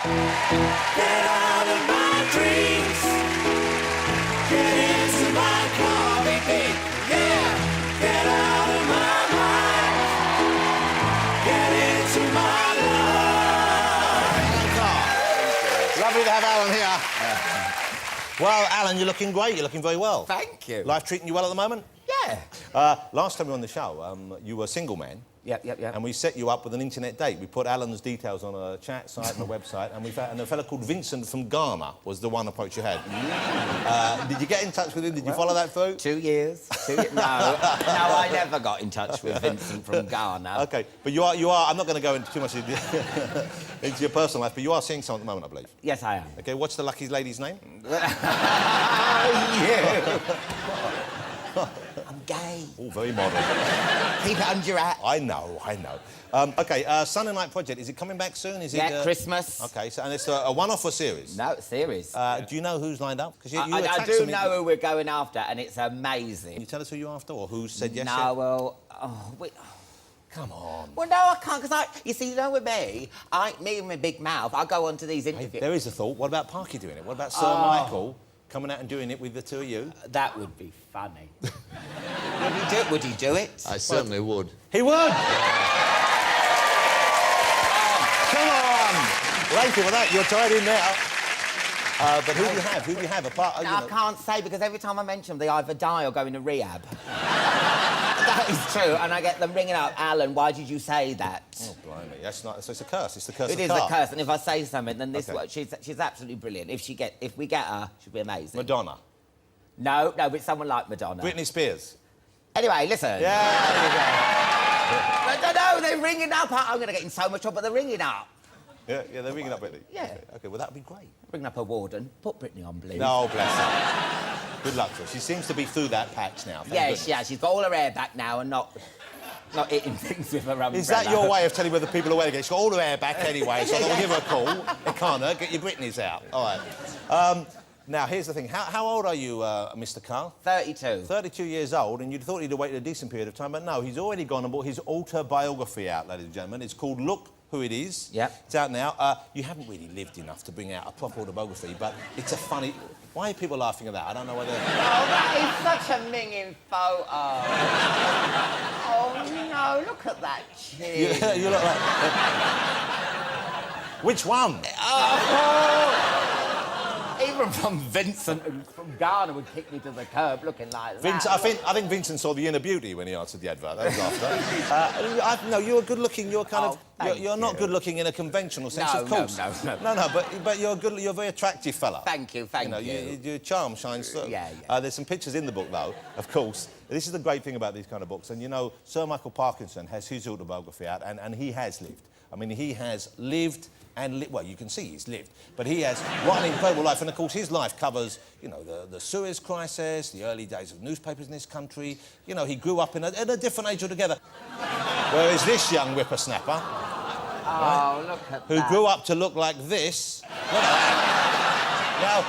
Get out of my dreams. Get into my car, baby. Yeah. Get out of my mind. Get into my life. Alan Carr. Lovely to have Alan here. Well, Alan, you're looking great. You're looking very well. Thank you. Life treating you well at the moment? Yeah. Last time you were on the show, you were a single man. Yep. And we set you up with an internet date. We put Alan's details on a chat site and a website, and a fella called Vincent from Ghana was the one approach you had. Did you get in touch with him? Did you follow that through? 2 years. No, I never got in touch with Vincent from Ghana. OK, but you are. I'm not going to go into too much into your personal life, but you are seeing someone at the moment, I believe. Yes, I am. OK, what's the lucky lady's name? Yeah. I'm gay. Oh, very modern. Keep it under your hat. I know. OK, Sunday Night Project, is it coming back soon? Is Yeah, it, Christmas. OK, so, and it's a one-off or series? No, series. Do you know who's lined up? Because I do know who we're going after, and it's amazing. Can you tell us who you're after, or who said yes? No, yet? well... Come on. Well, no, I can't, because you see, you know, with me and my big mouth, I go onto these interviews... There is a thought. What about Parky doing it? What about Sir Michael coming out and doing it with the two of you? That would be funny. Would he do it? I certainly would. He would! Come on! Lady, with that, you're tied in now. But who do you have? Who do you have? Apart, No, I can't say, because every time I mention them, they either die or go into rehab. That is true, and I get them ringing up, Alan, why did you say that? Oh, blimey. That's not... So it's a curse. It's the curse of It is Carr. a curse, and if I say something, then this... Okay. She's absolutely brilliant. If we get her, she'll be amazing. Madonna. No, but someone like Madonna. Britney Spears. Anyway, listen. Yeah, there you go. I don't know, they're ringing up. I'm going to get in so much trouble, but they're ringing up. Yeah, they're ringing up Britney. Yeah. OK, well, that would be great. Ringing up a warden. Put Britney on, please. No, bless her. Good luck to her. She seems to be through that patch now. Yeah, she's got all her hair back now and not hitting things with her umbrella. Is that your way of telling whether people are wearing it? She's got all her hair back anyway, so I'll give her a call. It can't hurt. Get your Britneys out. All right. Now, here's the thing. How old are you, Mr. Carr? 32. 32 years old, and you'd thought he'd have waited a decent period of time, but no, he's already gone and bought his autobiography out, ladies and gentlemen. It's called Look Who It Is. Yep. It's out now. You haven't really lived enough to bring out a proper autobiography, but it's a funny... Why are people laughing at that? I don't know whether... Oh, that is such a minging photo. Oh, no, look at that chin. You look like... Which one? Oh! Even from Vincent and from Ghana would kick me to the curb looking like that. I think Vincent saw the inner beauty when he answered the advert. That was after. No, you're good-looking. You're kind of... You're not good-looking in a conventional sense, of course. No, but you're good. You're a very attractive fella. Thank you. Your charm shines through. Yeah. There's some pictures in the book, though, of course. This is the great thing about these kind of books. And, you know, Sir Michael Parkinson has his autobiography out, and he has lived. I mean, he has lived and... Well, you can see he's lived, but he has what an incredible life. And, of course, his life covers, you know, the Suez Crisis, the early days of newspapers in this country. You know, he grew up in a different age altogether. Whereas this young whippersnapper... Oh, look at who that. grew up to look like this. Look at that. Now,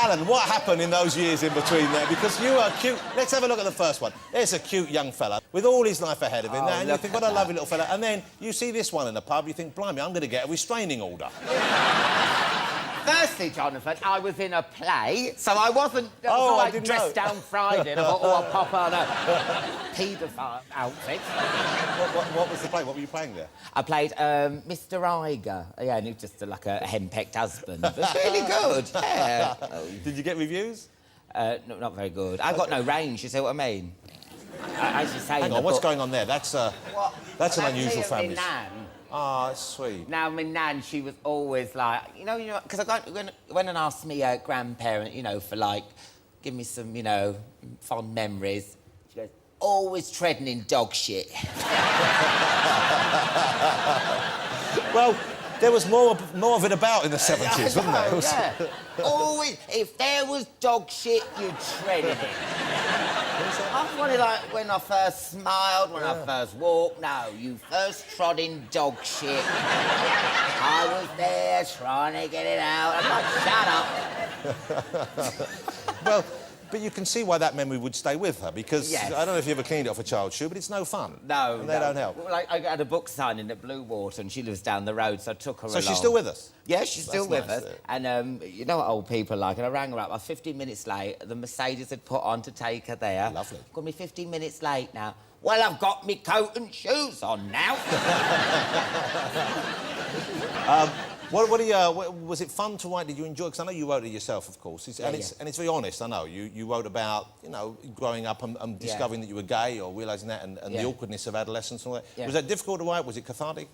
Alan, what happened in those years in between there? Because you are cute. Let's have a look at the first one. There's a cute young fella with all his life ahead of him. And you think, what a lovely little fella. And then you see this one in the pub, you think, blimey, I'm going to get a restraining order. Firstly, Jonathan, I was in a play, so I wasn't I didn't dressed know. down Friday and I thought, oh, I'll pop on a paedophile outfit. What was the play? What were you playing there? I played Mr. Iger. Yeah, and he was just like a henpecked husband. It was really good, yeah. Did you get reviews? No, not very good. I've got no range, you see what I mean? As you say... Hang on, what's going on there? That's an unusual family. Nan. Oh, that's sweet. Now, my nan, she was always like, you know, because I went and asked me grandparent, you know, for like, give me some, you know, fond memories. She goes, always treading in dog shit. Well, there was more of it about in the 70s, wasn't there? Yeah. Always, if there was dog shit, you'd tread in it. I wanted, like, when I first smiled, when I first walked. No, you first trod in dog shit. I was there trying to get it out. I'm like, shut up. Well, But you can see why that memory would stay with her, because Yes. I don't know if you ever cleaned it off a child's shoe, but it's no fun. No, and they don't help. Well, I had a book signing at Blue Water, and she lives down the road, so I took her So along. she's still with us? Yeah, she's still That's with nice, us. yeah. And you know what old people are like? And I rang her up. I was 15 minutes late. The Mercedes had put on to take her there. Lovely. Got me 15 minutes late now. Well, I've got me coat and shoes on now. Was it fun to write? Did you enjoy it? Because I know you wrote it yourself, of course. And it's very honest, I know. You wrote about, you know, growing up and discovering that you were gay, or realising that, and the awkwardness of adolescence and all that. Yeah. Was that difficult to write? Was it cathartic?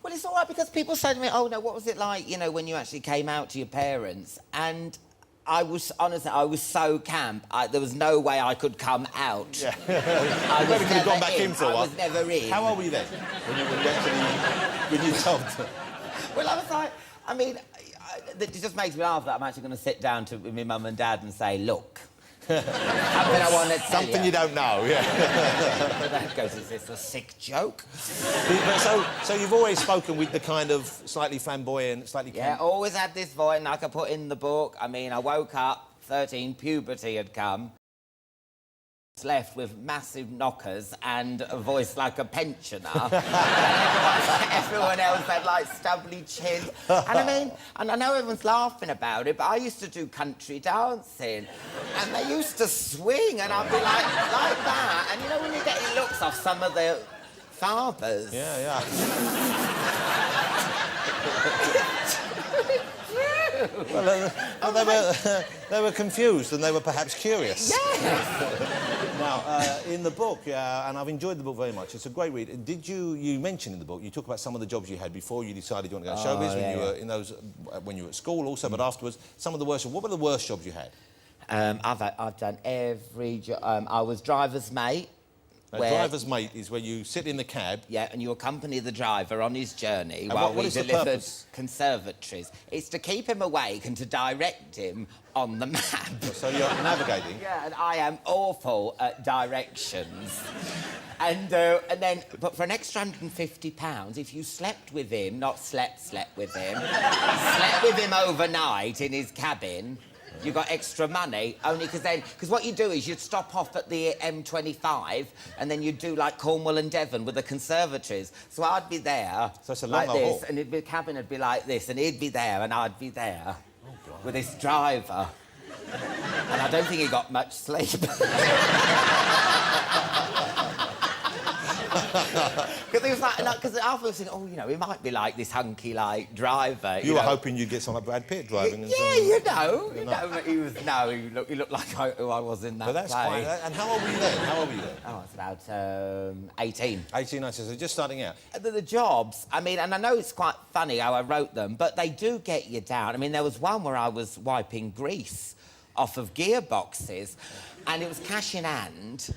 Well, it's all right, because people say to me, oh, no, what was it like, you know, when you actually came out to your parents? And I was, honestly, I was so camp. There was no way I could come out. Yeah. I was Maybe could have gone back in. in for a while. I was never in. How old were you then? When you told them? Well, I was like, I mean, it just makes me laugh that I'm actually going to sit down with my mum and dad and say, look, something I want to tell Something you don't know, yeah. But that goes, is this a sick joke? So you've always spoken with the kind of slightly flamboyant, slightly... Yeah, always had this voice, and like I put in the book, I mean, I woke up, 13, puberty had come. Left with massive knockers and a voice like a pensioner. Everyone else had like stubbly chins. And I mean, and I know everyone's laughing about it, but I used to do country dancing, and they used to swing, and I'd be like that. And you know when you're getting looks off some of the fathers. Yeah. Well, they were confused, and they were perhaps curious. Yes. Now, in the book, and I've enjoyed the book very much. It's a great read. Did you mention in the book, you talk about some of the jobs you had before you decided you wanted to go to showbiz, when you were in those, when you were at school also, but afterwards, some of the worst. What were the worst jobs you had? I've done every job. I was driver's mate. A driver's mate is where you sit in the cab. Yeah, and you accompany the driver on his journey And while what we is the delivered purpose? conservatories. It's to keep him awake and to direct him on the map. So you're navigating. Yeah, and I am awful at directions. And then, but for an extra £150, if you slept with him, not slept with him, slept with him overnight in his cabin, you got extra money, only because what you do is you'd stop off at the M25 and then you'd do like Cornwall and Devon with the conservatories. So I'd be there So it's a like limo this, hall. and the cabin would be like this, and he'd be there and I'd be there with this driver. And I don't think he got much sleep. Because he was like, because I was thinking, oh, you know, he might be like this hunky, like, driver. You were know. hoping you'd get someone like Brad Pitt driving. Yeah, you know, but he looked like who I was in that But that's play. quite... And how old were you then? Oh, I was about 18. 18, 19, so just starting out. The jobs, I mean, and I know it's quite funny how I wrote them, but they do get you down. I mean, there was one where I was wiping grease off of gearboxes, and it was cash in hand.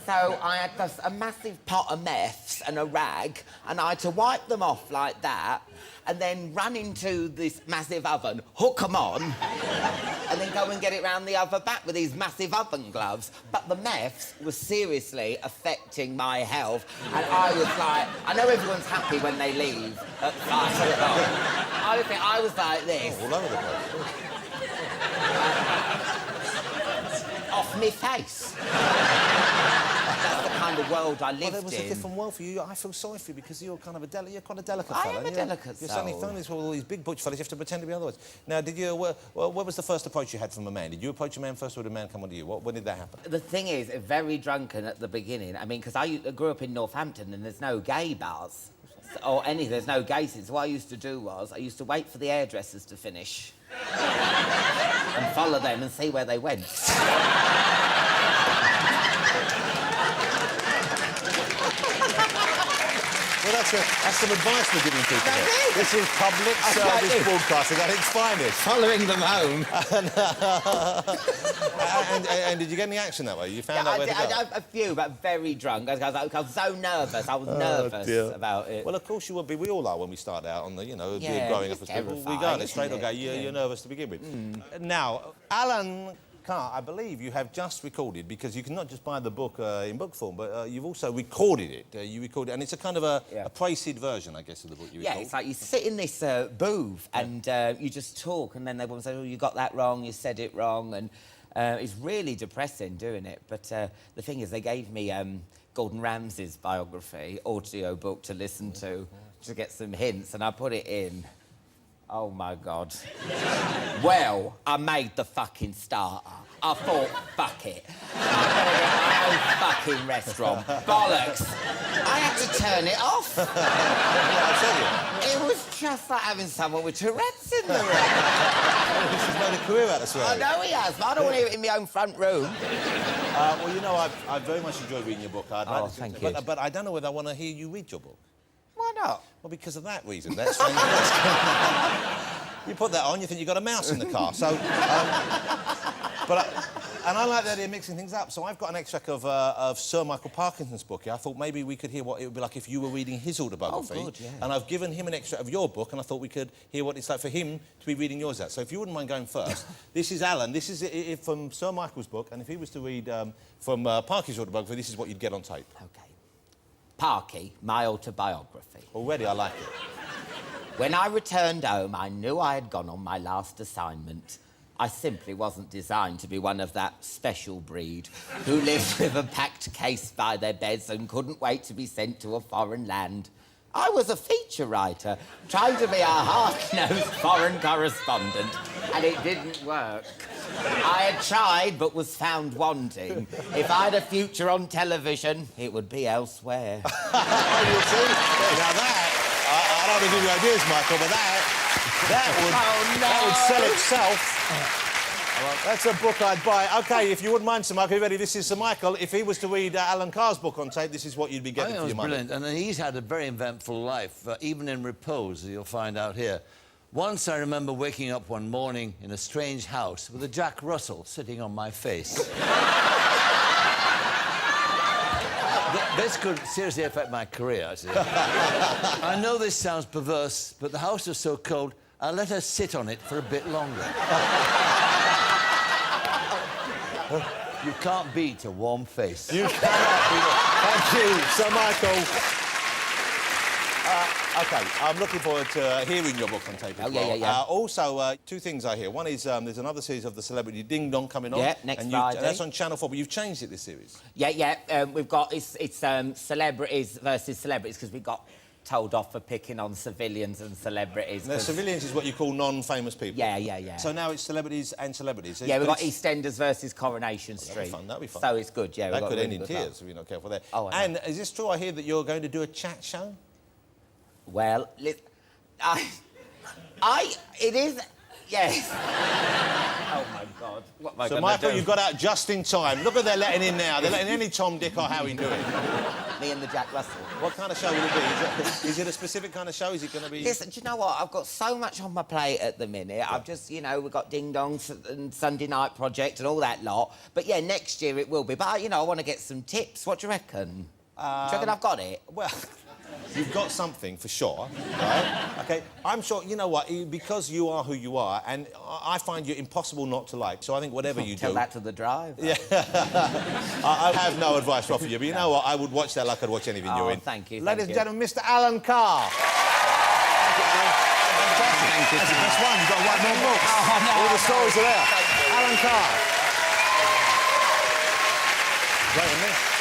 So I had a massive pot of meths and a rag, and I had to wipe them off like that, and then run into this massive oven, hook them on, and then go and get it round the other back with these massive oven gloves. But the meths were seriously affecting my health, and I was like, I know everyone's happy when they leave at 5 o'clock. I was like this. All over the place. Off my face. That's the kind of world I lived in. Well, there was a different world for you. I feel sorry for you because you're kind of you're quite a delicate I fella. am a delicate You're suddenly soul. thrown into all these big butch fellas. You have to pretend to be otherwise. Now, did you? What was the first approach you had from a man? Did you approach a man first, or did a man come on to you? When did that happen? The thing is, very drunken at the beginning. I mean, because I grew up in Northampton and there's no gay bars. Or there's no gay scenes. So what I used to do was, I used to wait for the hairdressers to finish and follow them and see where they went. Well, that's some advice we're giving people. That's here. it. This is public service broadcasting at its finest. Following them home. And did you get any action that way? You found out where to go? A few, but very drunk. I was so nervous. I was nervous dear. about it. Well, of course you would be. We all are when we start out on the, Yeah, growing it's up as people. terrifying, Regardless, isn't straight or it? gay, you're nervous to begin with. Now, Alan Carr, I believe you have just recorded, because you can not just buy the book in book form, but you've also recorded it. You recorded it, and it's a kind of a praised version, I guess, of the book you recorded. Yeah, it's like you sit in this booth and you just talk, and then they will say, oh, you got that wrong, you said it wrong, and It's really depressing doing it, but the thing is, they gave me Gordon Ramsay's biography, Audiobook, to listen to get some hints, and I put it in. Oh, my God. Well, I made the fucking starter. I thought, fuck it. I'm gonna get my own fucking restaurant. Bollocks. I had to turn it off. Yeah, I tell you. It was just like having someone with Tourette's in the room. He's made a career out of I swearing. know he has, but I don't want to hear it in my own front room. Well, you know, I very much enjoy reading your book. Thank you. But I don't know whether I want to hear you read your book. Why not? Well, because of that reason. That's you put that on, you think you've got a mouse in the car. So, and I like the idea of mixing things up. So I've got an extract of Sir Michael Parkinson's book here. I thought maybe we could hear what it would be like if you were reading his autobiography. Oh, good, yeah. And I've given him an extract of your book, and I thought we could hear what it's like for him to be reading yours out. So if you wouldn't mind going first, this is Alan. This is from Sir Michael's book, and if he was to read from Parky's autobiography, this is what you'd get on tape. OK. Parky, my autobiography. Already, I like it. When I returned home, I knew I had gone on my last assignment. I simply wasn't designed to be one of that special breed who lived with a packed case by their beds and couldn't wait to be sent to a foreign land. I was a feature writer, trying to be a hard-nosed foreign correspondent, and it didn't work. I had tried, but was found wanting. If I had a future on television, it would be elsewhere. You see? Now that, I don't want to give you ideas, Michael, but that would sell itself. That's a book I'd buy. OK, if you wouldn't mind, Sir Michael, you ready? This is Sir Michael. If he was to read Alan Carr's book on tape, this is what you'd be getting for your money. Brilliant, and he's had a very eventful life, even in repose, as you'll find out here. Once I remember waking up one morning in a strange house with a Jack Russell sitting on my face. This could seriously affect my career, actually. I know this sounds perverse, but the house was so cold, I let her sit on it for a bit longer. You can't beat a warm face. You cannot beat it. Thank you, Sir Michael. OK, I'm looking forward to hearing your book on tape as well. Yeah. Also, two things I hear. One is there's another series of the Celebrity Ding Dong coming on. Yeah, next Friday. That's on Channel 4, but you've changed it, this series. Yeah. We've got... It's celebrities versus celebrities, because we got told off for picking on civilians and celebrities. Now, civilians is what you call non-famous people. Yeah. So now it's celebrities and celebrities. Yeah, we've got EastEnders versus Coronation Street. That'd be fun. So it's good, yeah. That could end in tears if you're not careful there. Oh, and is this true? I hear that you're going to do a chat show? Well, it is... Yes. Oh, my God. What am I So, gonna Michael, do? you got out just in time. Look at they're letting in now. They're letting any Tom, Dick or Harry do it. Me and the Jack Russell. What kind of show will it be? Is it a specific kind of show? Is it going to be... Listen, do you know what? I've got so much on my plate at the minute. Yeah. I've just, you know, we've got Ding Dongs and Sunday Night Project and all that lot. But, yeah, next year it will be. But, you know, I want to get some tips. What do you reckon? Do you reckon I've got it? Well... You've got something, for sure, right? OK, I'm sure, you know what, because you are who you are, and I find you impossible not to like, so I think whatever you do... Tell that to the driver. Yeah. I have no advice to offer you, but you know what, I would watch that like I'd watch anything you're in. Thank you, Ladies and gentlemen, Mr Alan Carr. Thank you. That's the best one, you've got to write more books. No, all the stories are there. Alan Carr. Great, isn't it?